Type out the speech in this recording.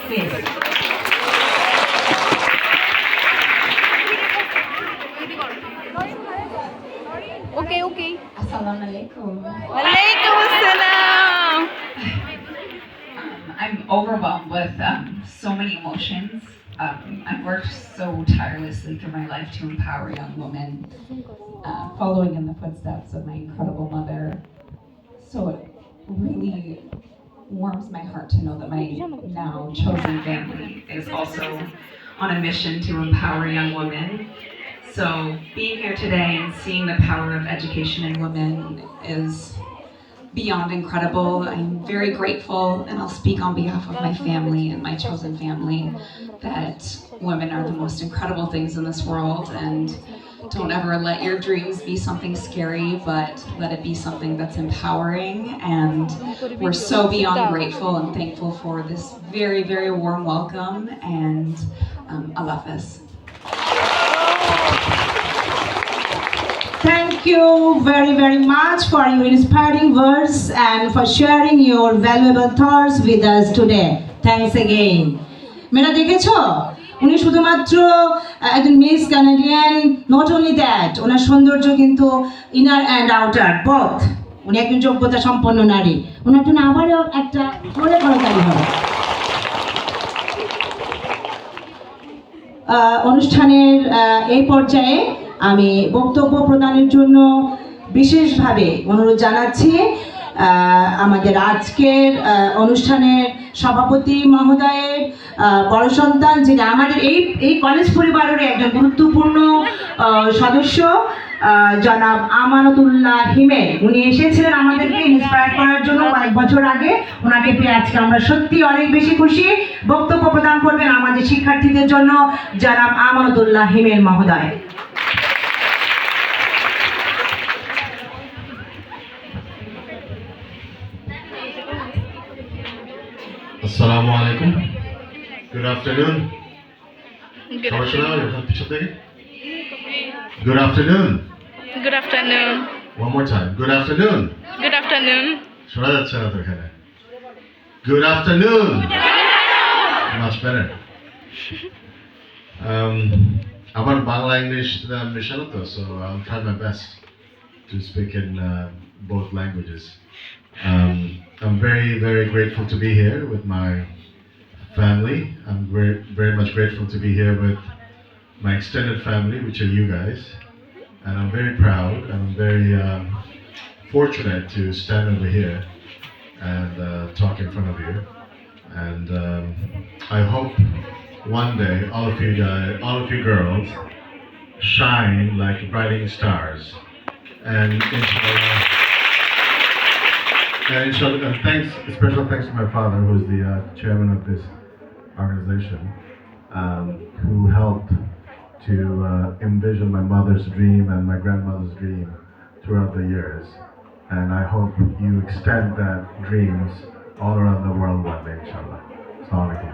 Please. Okay. Assalamu alaikum. Walaikum assalam. I'm overwhelmed with so many emotions. I've worked so tirelessly through my life to empower young women, following in the footsteps of my incredible mother. So it really warms my heart to know that my now chosen family is also on a mission to empower young women. So being here today and seeing the power of education in women is beyond incredible. I'm very grateful, and I'll speak on behalf of my family and my chosen family, that women are the most incredible things in this world, and don't ever let your dreams be something scary, but let it be something that's empowering. And we're so beyond grateful and thankful for this very, very warm welcome, and Allah Hafiz. Thank you very, very much for your inspiring words and for sharing your valuable thoughts with us today. Thanks again. মেয়েরা দেখেছো উনি শুধুমাত্র একজন miss Canadian, not only that, ওনার সৌন্দর্য কিন্তু inner and outer both. উনি একজন যোগ্যতা সম্পন্ন নারী। ওনার জন্য আবারও একটা জোরে করতালি হবে। অনুষ্ঠানের এই পর্যায়ে আমি বক্তব্য প্রদানের জন্য বিশেষভাবে অনুরোধ জানাচ্ছি আমাদের আজকের অনুষ্ঠানের সভাপতি মহোদয়ের বড় সন্তান, যিনি আমাদের এই কলেজ পরিবারের একজন গুরুত্বপূর্ণ সদস্য, জনাব আমানতুল্লাহ হিমেল। উনি এসেছিলেন আমাদেরকে ইন্সপায়ার করার জন্য কয়েক বছর আগে। ওনাকে পেয়ে আজকে আমরা সত্যি অনেক বেশি খুশি। বক্তব্য প্রদান করবেন আমাদের শিক্ষার্থীদের জন্য জনাব আমানতুল্লাহ হিমেল মহোদয়। Assalamu alaikum. Good afternoon. Good afternoon. Good afternoon. Good afternoon. One more time. Good afternoon. Good afternoon. শোনা যাচ্ছে না তো এখানে। Good afternoon. Much better. আমার বাংলা ইংলিশ মেশানো তো, so I'll try my best to speak in both languages. I'm very, very grateful to be here with my family. I'm very much grateful to be here with my extended family, which are you guys. And I'm very proud and I'm very fortunate to stand over here and talk in front of you. And I hope one day all of you girls shine like brighting stars. And inshallah, and special thanks to my father, who's the chairman of this organization, who helped to envision my mother's dream and my grandmother's dream throughout the years. And I hope you extend that dreams all around the world one day, inshallah. Assalamu alaikum.